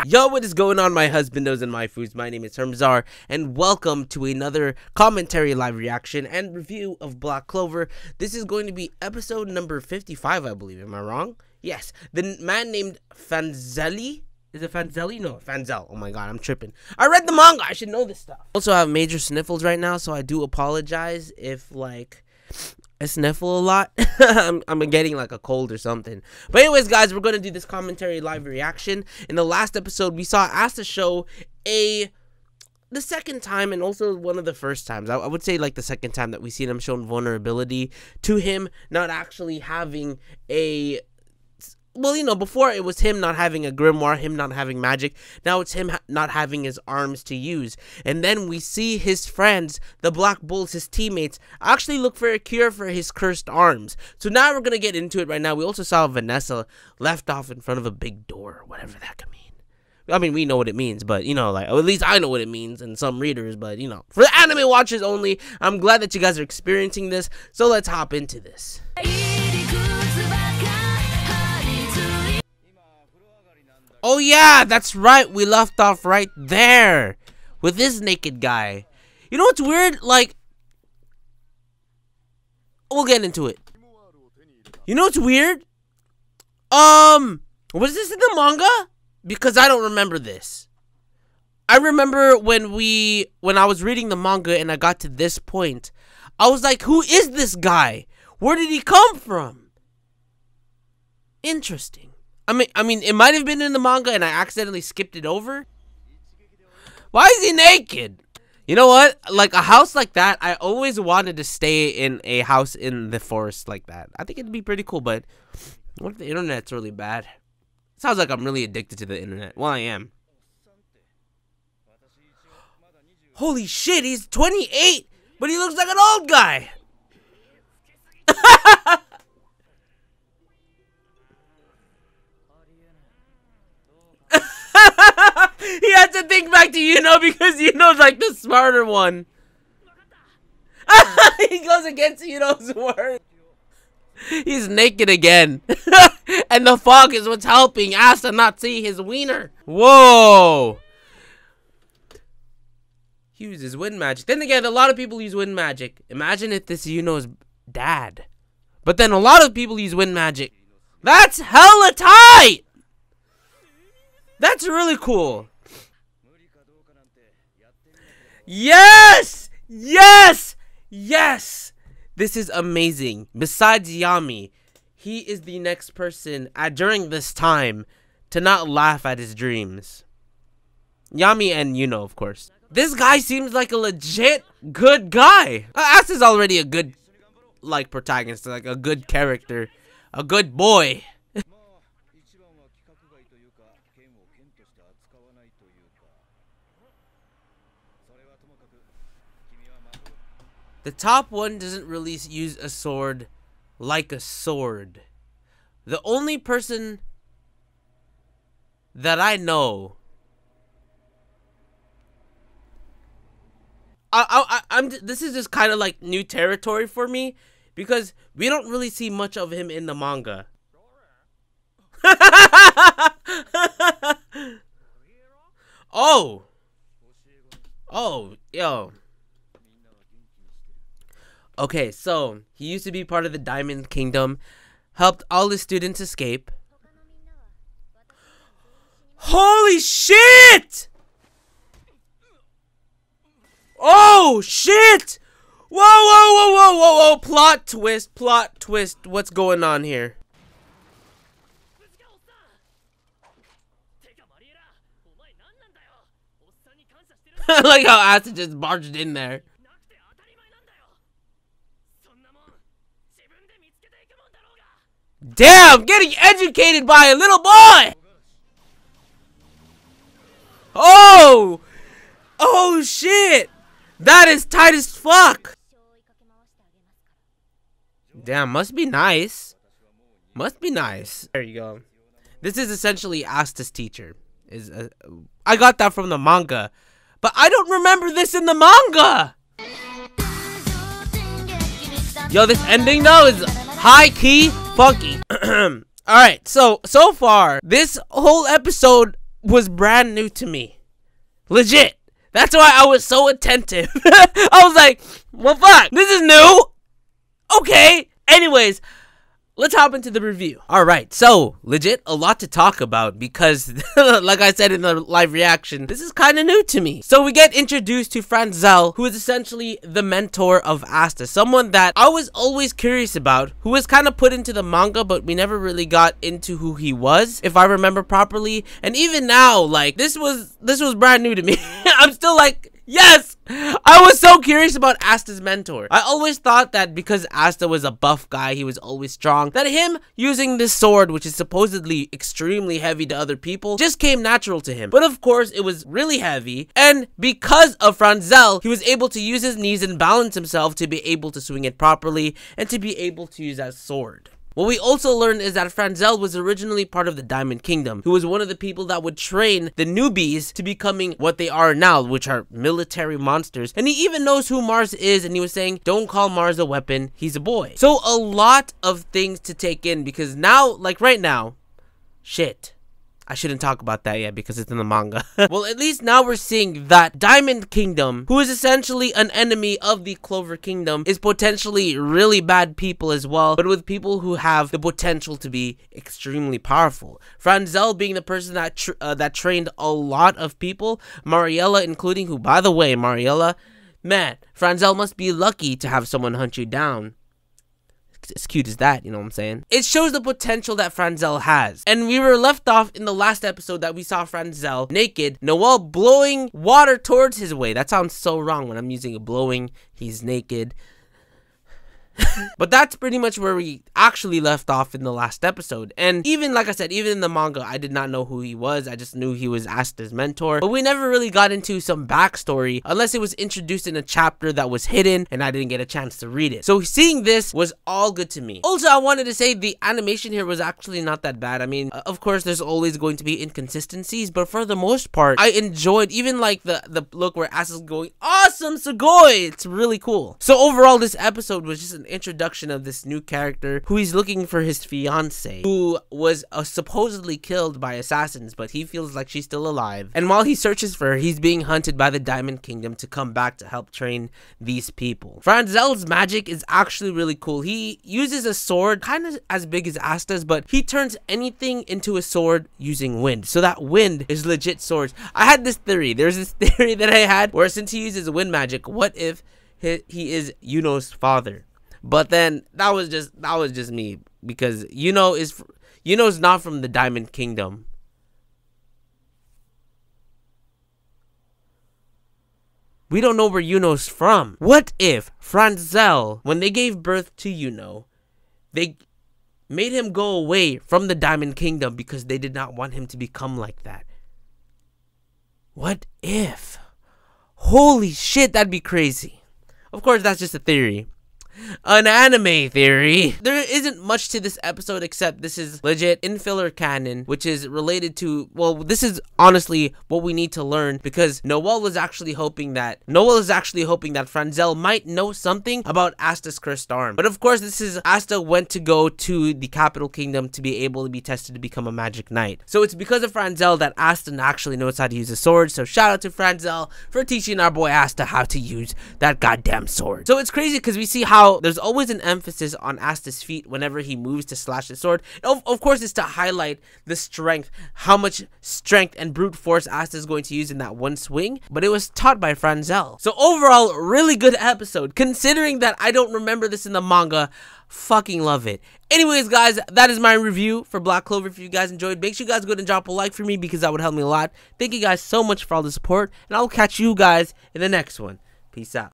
Yo, what is going on, my husbandos and my foos? My name is HERMSAUR, and welcome to another commentary live reaction and review of Black Clover. This is going to be episode number 55, I believe. Am I wrong? Yes. The man named Fanzelli. Is it Fanzelli? No, Fanzel. Oh my god, I'm tripping. I read the manga. I should know this stuff. Also, I have major sniffles right now, so I do apologize if, like, I sniffle a lot. I'm getting like a cold or something. But anyways, guys, we're going to do this commentary live reaction. In the last episode, we saw ASTA'S show the second time and also one of the first times. I would say like the second time that we seen him showing vulnerability to him not actually having a... Well, you know, before it was him not having a grimoire, him not having magic. Now it's him not having his arms to use. And then we see his friends, the Black Bulls, his teammates, actually look for a cure for his cursed arms. So now we're going to get into it right now. We also saw Vanessa left off in front of a big door, whatever that could mean. I mean, we know what it means, but, you know, like, at least I know what it means, and some readers, but, you know, for the anime watchers only, I'm glad that you guys are experiencing this. So let's hop into this. Oh yeah, that's right, we left off right there with this naked guy. You know what's weird? Like, we'll get into it. You know what's weird? Was this in the manga? Because I don't remember this. I remember when I was reading the manga and I got to this point, I was like, who is this guy? Where did he come from? Interesting. I mean, it might have been in the manga and I accidentally skipped it over. Why is he naked? You know what? Like, a house like that, I always wanted to stay in a house in the forest like that. I think it'd be pretty cool, but what if the internet's really bad? Sounds like I'm really addicted to the internet. Well, I am. Holy shit, he's 28, but he looks like an old guy. He had to think back to because Yuno's like the smarter one. He goes against Yuno's word. He's naked again. And the fog is what's helping Asta not see his wiener. Whoa. He uses wind magic. Then again, a lot of people use wind magic. Imagine if this is Yuno's dad. But then a lot of people use wind magic. That's hella tight. That's really cool. Yes! Yes! Yes! This is amazing. Besides Yami, he is the next person during this time to not laugh at his dreams. Yami and Yuno, of course. This guy seems like a legit good guy. Asta's already a good, like, protagonist, like a good character. A good boy. The top one doesn't really use a sword like a sword. The only person that I know... this is just kind of like new territory for me, because we don't really see much of him in the manga. Oh! Oh, yo. Okay, so he used to be part of the Diamond Kingdom, helped all his students escape. Holy shit! Oh shit! Whoa, whoa, whoa, whoa, whoa, whoa! Plot twist, plot twist. What's going on here? I like how Asta just barged in there. Damn, getting educated by a little boy! Oh! Oh shit! That is tight as fuck! Damn, must be nice. Must be nice. There you go. This is essentially ASTA'S teacher. I got that from the manga. But I don't remember this in the manga! Yo, this ending though is high-key funky. Alright, so far, this whole episode was brand new to me. Legit. That's why I was so attentive. I was like, well, fuck, this is new. Okay. Anyways, let's hop into the review. Alright, so, legit, a lot to talk about because, like I said in the live reaction, this is kind of new to me. So we get introduced to Franzel, who is essentially the mentor of Asta, someone that I was always curious about, who was kind of put into the manga, but we never really got into who he was, if I remember properly. And even now, like, this was brand new to me. I'm still like, yes! I was so curious about Asta's mentor. I always thought that because Asta was a buff guy, he was always strong, that him using this sword, which is supposedly extremely heavy to other people, just came natural to him. But of course, it was really heavy, and because of Franzel, he was able to use his knees and balance himself to be able to swing it properly, and to be able to use that sword. What we also learned is that Franzel was originally part of the Diamond Kingdom, who was one of the people that would train the newbies to becoming what they are now, which are military monsters. And he even knows who Mars is, and he was saying, don't call Mars a weapon, he's a boy. So a lot of things to take in, because now, like right now, shit. I shouldn't talk about that yet because it's in the manga. Well, at least now we're seeing that Diamond Kingdom, who is essentially an enemy of the Clover Kingdom, is potentially really bad people as well, but with people who have the potential to be extremely powerful. Franzel being the person that trained a lot of people, Mariella including, who, by the way, Mariella, man, Franzel must be lucky to have someone hunt you down. As cute as that, you know what I'm saying? It shows the potential that Franzel has. And we were left off in the last episode that we saw Franzel naked, Noel blowing water towards his way. That sounds so wrong when I'm using a blowing. He's naked. But that's pretty much where we actually left off in the last episode. And even, like I said, even in the manga, I did not know who he was. I just knew he was Asta's mentor. But we never really got into some backstory unless it was introduced in a chapter that was hidden and I didn't get a chance to read it. So seeing this was all good to me. Also, I wanted to say the animation here was actually not that bad. I mean, of course, there's always going to be inconsistencies, but for the most part, I enjoyed even like the look where Asta's going, awesome, Sugoi! It's really cool. So overall, this episode was just an introduction of this new character who he's looking for his fiance, who was supposedly killed by assassins, but he feels like she's still alive. And while he searches for her, he's being hunted by the Diamond Kingdom to come back to help train these people. Franzel's magic is actually really cool. He uses a sword kind of as big as Asta's, but he turns anything into a sword using wind. So that wind is legit swords. I had this theory. There's this theory that I had where since he uses wind magic, what if he is Yuno's father? But then that was just me, because Yuno's not from the Diamond Kingdom. We don't know where Yuno's from. What if Franzel, when they gave birth to Yuno, they made him go away from the Diamond Kingdom because they did not want him to become like that? What if? Holy shit, that'd be crazy. Of course, that's just a theory. An anime theory. There isn't much to this episode except this is legit in filler canon, which is related to, well, this is honestly what we need to learn, because Noel is actually hoping that Franzel might know something about Asta's cursed arm. But of course, this is Asta went to go to the capital kingdom to be able to be tested to become a magic knight. So it's because of Franzel that Asta actually knows how to use a sword. So shout out to Franzel for teaching our boy Asta how to use that goddamn sword. So it's crazy because we see how there's always an emphasis on Asta's feet whenever he moves to slash the sword. Of course, it's to highlight the strength, how much strength and brute force Asta is going to use in that one swing, but it was taught by Franzel. So overall, really good episode, considering that I don't remember this in the manga. Fucking love it. Anyways, guys, that is my review for Black Clover. If you guys enjoyed, make sure you guys go ahead and drop a like for me, because that would help me a lot. Thank you guys so much for all the support, and I'll catch you guys in the next one. Peace out.